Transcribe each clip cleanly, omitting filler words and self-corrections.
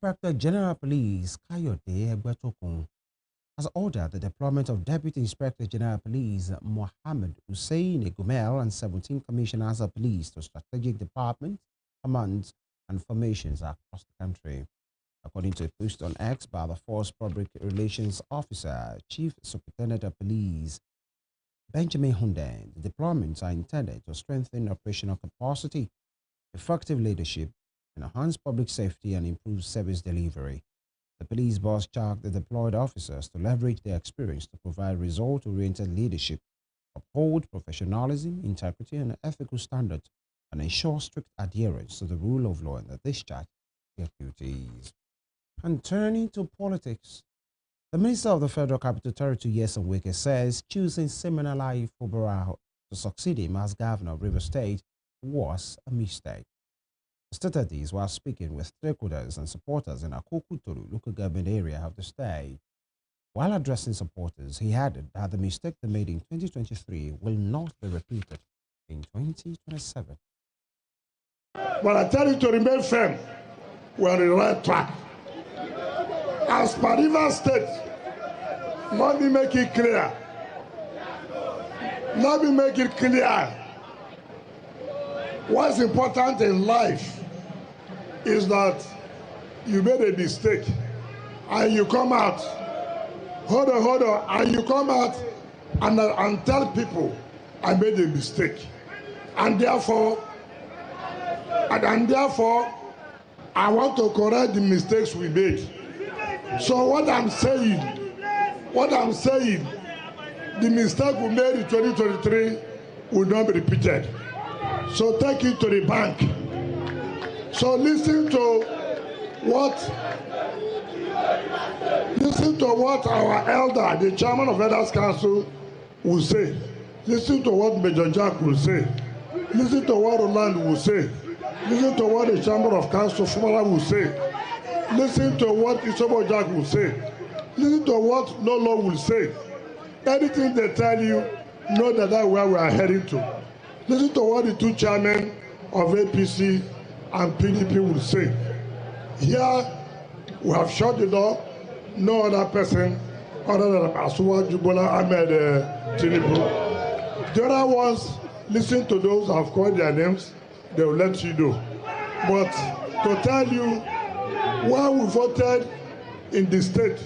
Inspector General Police Kayode Egbetokun has ordered the deployment of Deputy Inspector General Police Mohammed Hussein Gumel and 17 commissioners of police to strategic departments, commands, and formations across the country. According to a post on X by the Force Public Relations Officer, Chief Superintendent of Police Benjamin Hunde, the deployments are intended to strengthen operational capacity, effective leadership, enhance public safety, and improve service delivery. The police boss charged the deployed officers to leverage their experience to provide result-oriented leadership, uphold professionalism, integrity, and ethical standards, and ensure strict adherence to the rule of law in the discharge of their duties. And turning to politics, the Minister of the Federal Capital Territory, Nyesom Wike, says choosing Simonalai Fubara to succeed him as governor of River State was a mistake. He stated this while speaking with stakeholders and supporters in Akokuturu local government area of the state. While addressing supporters, he added that the mistake they made in 2023 will not be repeated in 2027. But I tell you to remain firm. We're on the right track. As per River State, let me make it clear. Let me make it clear. What's important in life is that you made a mistake and you come out. Hold on, and you come out and tell people I made a mistake. And therefore, I want to correct the mistakes we made. So what I'm saying, the mistake we made in 2023 will not be repeated. So take it to the bank. So listen to what our elder, the chairman of Elders Council, will say. Listen to what Major Jack will say. Listen to what Roland will say. Listen to what the Chamber of Council Fumara will say. Listen to what Isobo Jack will say. Listen to what Lolo will say. Anything they tell you, know that that's where we are heading to. Listen to what the two chairmen of APC and PDP will say. Here, we have shut the door. No other person other than Asuwa Jubola Ahmed Tinubu. The other ones, listen to those I've called their names, they will let you know. But to tell you, where we voted in the state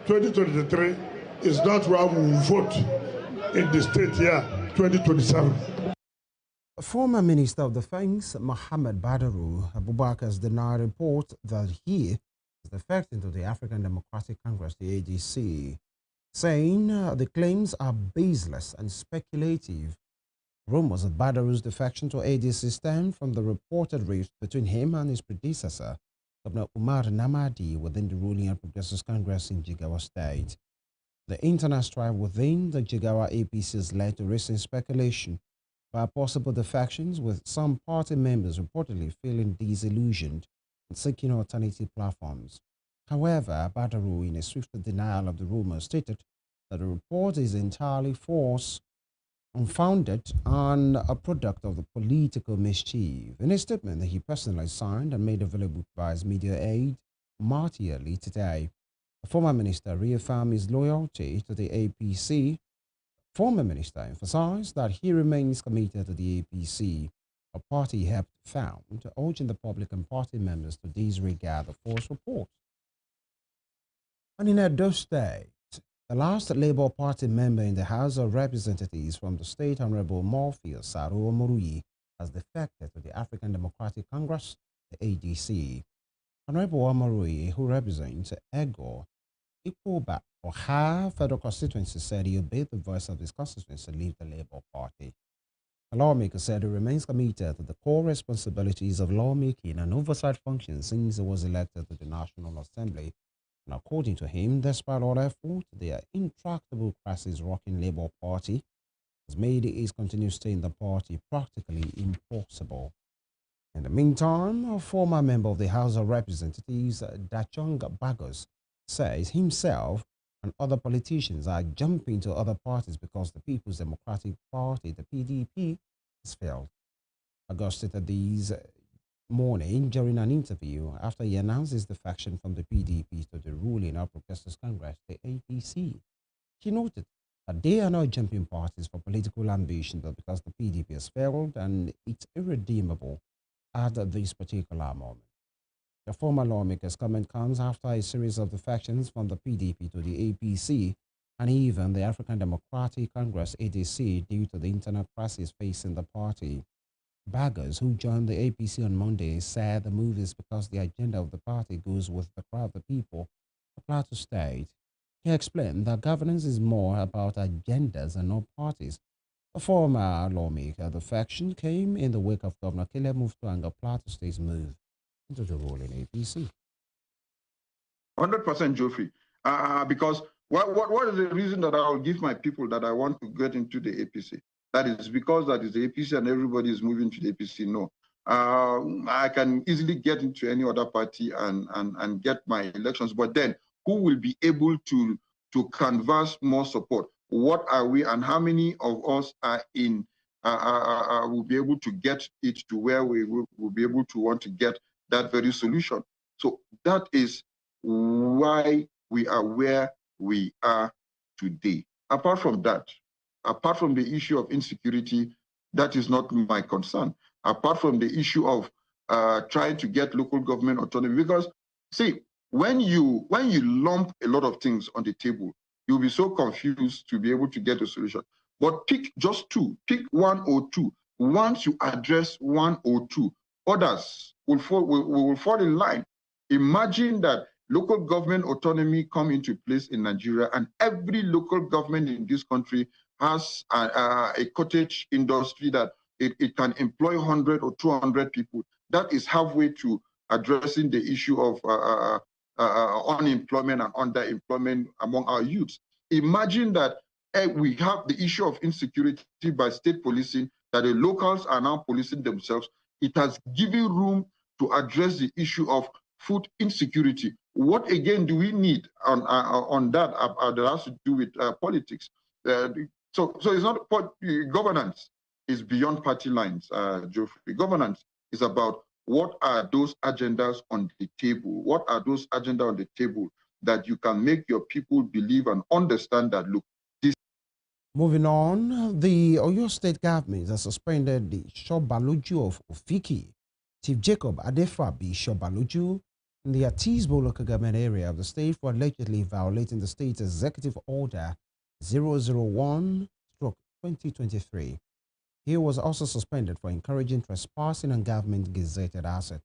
2023 is not where we will vote in the state year 2027. Former Minister of Defense Mohammed Badaru Abubakar has denied report that he is defecting to the African Democratic Congress, the ADC, saying the claims are baseless and speculative. Rumors of Badaru's defection to ADC stem from the reported rift between him and his predecessor, Governor Umar Namadi, within the ruling and Progressive Congress in Jigawa State. The internal strife within the Jigawa APC has led to recent speculation about possible defections, with some party members reportedly feeling disillusioned and seeking alternative platforms. However, Badaru, in a swift denial of the rumor, stated that the report is entirely false, unfounded, and a product of the political mischief. In a statement that he personally signed and made available by his media aide, Marty Ali, today, the former minister reaffirmed his loyalty to the APC. Former minister emphasized that he remains committed to the APC, a party he helped found, urging the public and party members to disregard the false report. And in Edo State, the last Labour Party member in the House of Representatives from the state, Honorable Morpheus Saru Omorui, has defected to the African Democratic Congress, the ADC. Honorable Omorui, who represents Ego, Ikoba, Oha Federal Constituency, said he obeyed the voice of his constituency to leave the Labour Party. The lawmaker said he remains committed to the core responsibilities of lawmaking and oversight functions since he was elected to the National Assembly. And according to him, despite all effort, the intractable crisis rocking Labour Party has made his continued stay in the party practically impossible. In the meantime, a former member of the House of Representatives, Dachong Bagos, says himself and other politicians are jumping to other parties because the People's Democratic Party, the PDP, has failed. Bagos stated these morning during an interview after he announced his defection from the PDP to the ruling All Progressives Congress, the APC. She noted that they are not jumping parties for political ambition, but because the PDP has failed and it's irredeemable at this particular moment. The former lawmaker's comment comes after a series of defections from the PDP to the APC and even the African Democratic Congress ADC due to the internal crisis facing the party. Baggers who joined the APC on Monday said the move is because the agenda of the party goes with the crowd of the people of Plateau State. He explained that governance is more about agendas and not parties. The former lawmaker, the faction came in the wake of Governor Caleb Mufwanga Plateau State's move into the ruling APC. 100% Geoffrey. Because what is the reason that I will give my people that I want to get into the APC? That is because that is the APC and everybody is moving to the APC. No. I can easily get into any other party and get my elections, but then who will be able to canvass more support? What are we and how many of us are in will be able to get it to where we will be able to want to get that very solution? So that is why we are where we are today. Apart from that, apart from the issue of insecurity, that is not my concern. Apart from the issue of trying to get local government autonomy, because see, when you lump a lot of things on the table, you'll be so confused to be able to get a solution. But pick just two, pick one or two. Once you address one or two, others will fall in line. Imagine that local government autonomy come into place in Nigeria, and every local government in this country has a cottage industry that it can employ 100 or 200 people. That is halfway to addressing the issue of unemployment and underemployment among our youths. Imagine that we have the issue of insecurity by state policing, that the locals are now policing themselves. It has given room to address the issue of food insecurity. What again do we need on that that has to do with politics? So it's not governance is beyond party lines, Geoffrey. Governance is about what are those agendas on the table? What are those agendas on the table that you can make your people believe and understand that, look, this. Moving on, the Oyo State government has suspended the Shobaloju of Ofiki, Chief Jacob Adefabi Shobaloju, in the Atisbo local government area of the state for allegedly violating the state's executive order 001/2023. He was also suspended for encouraging trespassing on government gazetted assets.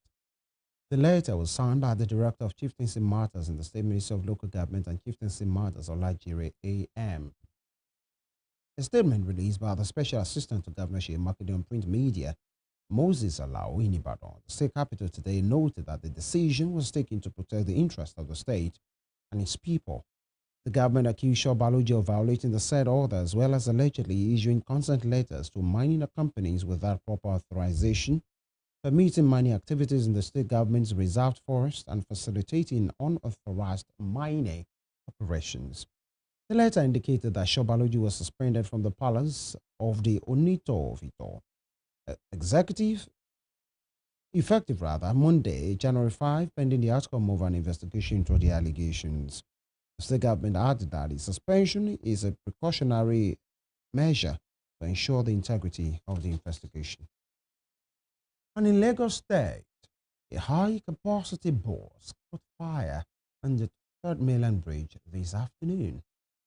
The letter was signed by the Director of Chieftaincy Matters in the State Ministry of Local Government and Chieftaincy Matters, Olajire A.M. A statement released by the Special Assistant to Governor Shea Makinde on print media, Moses Alao in Ibadan, the state capital today, noted that the decision was taken to protect the interests of the state and its people. The government accused Shobaloji of violating the said order as well as allegedly issuing consent letters to mining companies without proper authorization, permitting mining activities in the state government's reserved forest, and facilitating unauthorized mining operations. The letter indicated that Shobaloji was suspended from the palace of the Onito of Ito. Executive, effective Monday, January 5, pending the outcome of an investigation into the allegations. The state government added that the suspension is a precautionary measure to ensure the integrity of the investigation. And in Lagos State, a high-capacity bus caught fire on the 3rd Mainland Bridge this afternoon.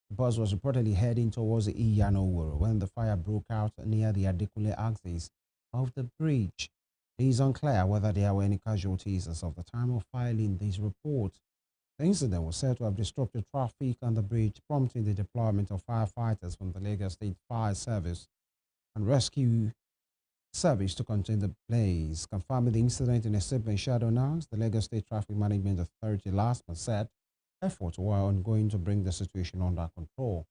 The bus was reportedly heading towards the Iyano when the fire broke out near the Adekunle axis of the bridge. It is unclear whether there were any casualties as of the time of filing this report. The incident was said to have disrupted traffic on the bridge, prompting the deployment of firefighters from the Lagos State Fire Service and Rescue Service to contain the blaze. Confirming the incident in a statement shadow announced, the Lagos State Traffic Management Authority last month said efforts were ongoing to bring the situation under control.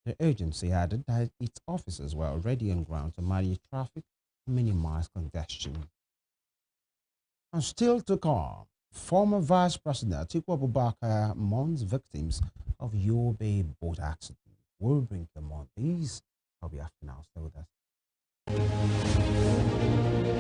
The agency added that its officers were already on ground to manage traffic and minimize congestion. And still to come, former Vice President Atiku Abubakar mourns victims of Yobe boat accident. We'll bring them on these. I'll be after now. Stay with us. The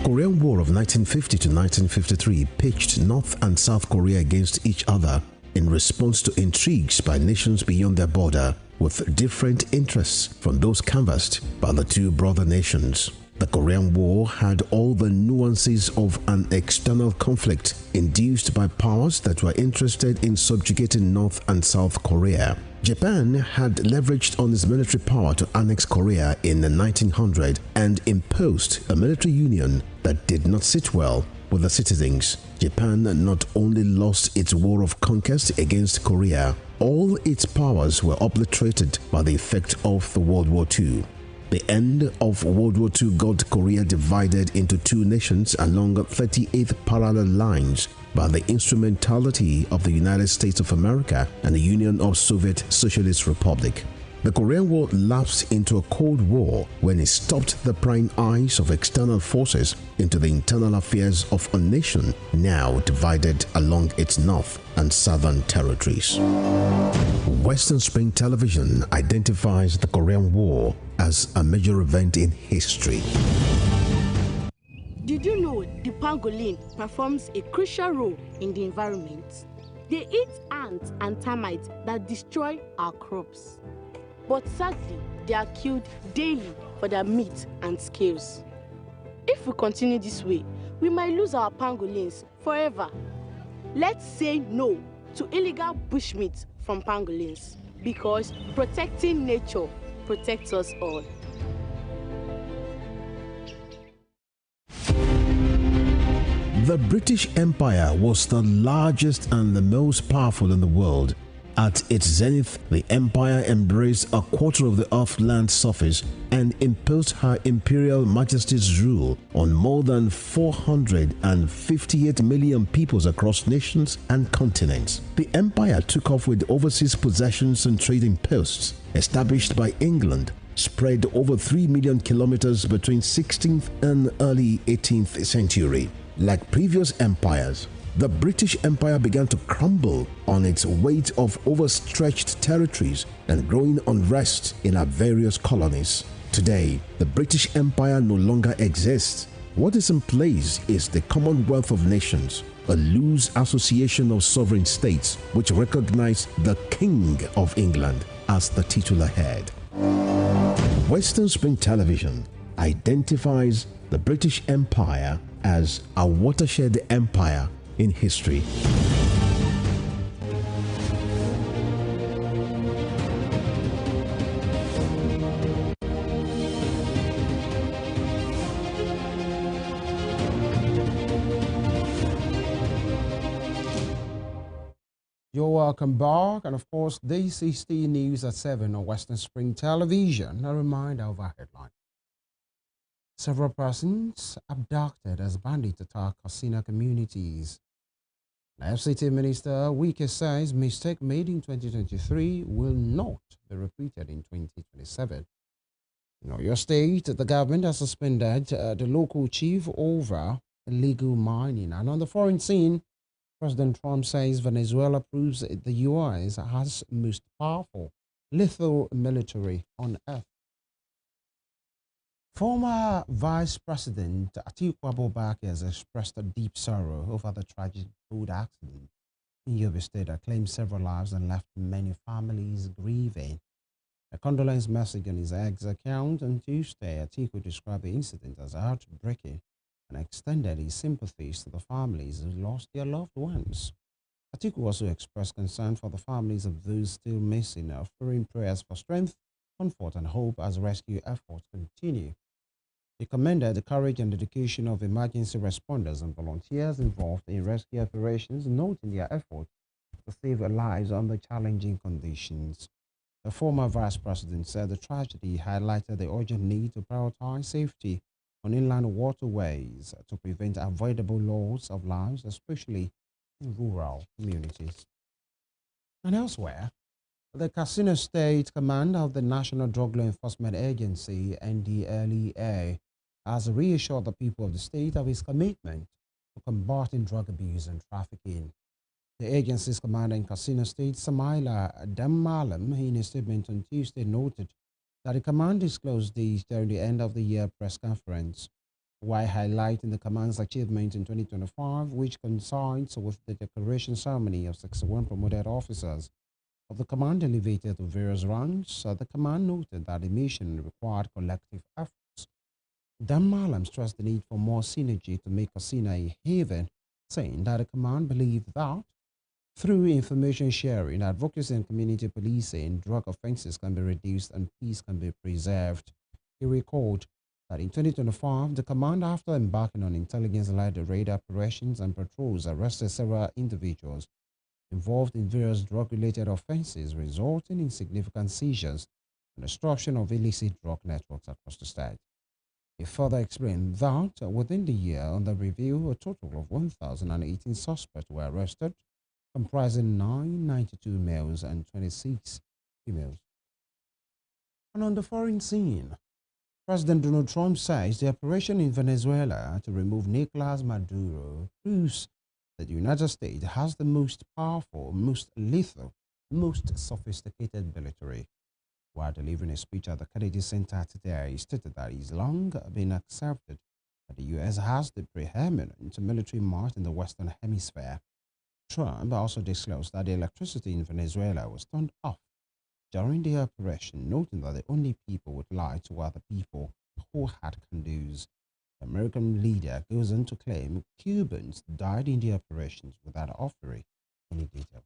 Korean War of 1950 to 1953 pitched North and South Korea against each other in response to intrigues by nations beyond their border with different interests from those canvassed by the two brother nations. The Korean War had all the nuances of an external conflict induced by powers that were interested in subjugating North and South Korea. Japan had leveraged on its military power to annex Korea in 1900 and imposed a military union that did not sit well with the citizens. Japan not only lost its war of conquest against Korea, all its powers were obliterated by the effect of the World War II. The end of World War II got Korea divided into two nations along 38th parallel lines by the instrumentality of the United States of America and the Union of Soviet Socialist Republic. The Korean War lapsed into a Cold War when it stopped the prying eyes of external forces into the internal affairs of a nation now divided along its north and southern territories. Western Spring Television identifies the Korean War as a major event in history. Did you know the pangolin performs a crucial role in the environment? They eat ants and termites that destroy our crops. But sadly, they are killed daily for their meat and scales. If we continue this way, we might lose our pangolins forever. Let's say no to illegal bushmeat from pangolins, because protecting nature protects us all. The British Empire was the largest and the most powerful in the world. At its zenith, the empire embraced a quarter of the Earth's land surface and imposed her imperial majesty's rule on more than 458 million peoples across nations and continents. The empire took off with overseas possessions and trading posts established by England, spread over 3 million kilometers between 16th and early 18th century. Like previous empires, the British Empire began to crumble on its weight of overstretched territories and growing unrest in our various colonies. Today, the British Empire no longer exists. What is in place is the Commonwealth of Nations, a loose association of sovereign states which recognize the King of England as the titular head. Western Spring Television identifies the British Empire as a watershed empire in history. You're welcome back, and of course, this is the news at 7 on Western Spring Television. A reminder of our headline. Several persons abducted as bandits attack casino communities. FCT Minister Wike says mistake made in 2023 will not be repeated in 2027. In Oyo State, the government has suspended the local chief over illegal mining. And on the foreign scene, President Trump says Venezuela proves the U.S. has most powerful, lethal military on earth. Former Vice President Atiku Abubakar has expressed a deep sorrow over the tragic road accident in Yobe State that claimed several lives and left many families grieving. A condolence message on his X account on Tuesday, Atiku described the incident as heartbreaking and extended his sympathies to the families who lost their loved ones. Atiku also expressed concern for the families of those still missing, offering prayers for strength, comfort, and hope as rescue efforts continue. He commended the courage and dedication of emergency responders and volunteers involved in rescue operations, noting their effort to save lives under challenging conditions. The former vice president said the tragedy highlighted the urgent need to prioritize safety on inland waterways to prevent avoidable loss of lives, especially in rural communities. And elsewhere, the Casino State Command of the National Drug Law Enforcement Agency, NDLEA, has reassured the people of the state of his commitment to combating drug abuse and trafficking. The agency's commander in Katsina State, Samaila Dammalam, in a statement on Tuesday, noted that the command disclosed these during the end of the year press conference, while highlighting the command's achievement in 2025, which coincides with the decoration ceremony of 61 promoted officers of the command elevated to various ranks. The command noted that the mission required collective efforts. Dan Malam stressed the need for more synergy to make Katsina a haven, saying that the command believed that through information sharing, advocacy, and community policing, drug offenses can be reduced and peace can be preserved. He recalled that in 2025, the command, after embarking on intelligence-led raid operations and patrols, arrested several individuals involved in various drug-related offenses, resulting in significant seizures and disruption of illicit drug networks across the state. He further explained that within the year under review, a total of 1,018 suspects were arrested, comprising 992 males and 26 females. And on the foreign scene, President Donald Trump says the operation in Venezuela to remove Nicolas Maduro proves that the United States has the most powerful, most lethal, most sophisticated military. While delivering a speech at the Kennedy Center today, he stated that it's long been accepted that the U.S. has the preeminent military might in the Western Hemisphere. Trump also disclosed that the electricity in Venezuela was turned off during the operation, noting that the only people would lie to were the people who had conduits. The American leader goes on to claim Cubans died in the operations without offering any detail.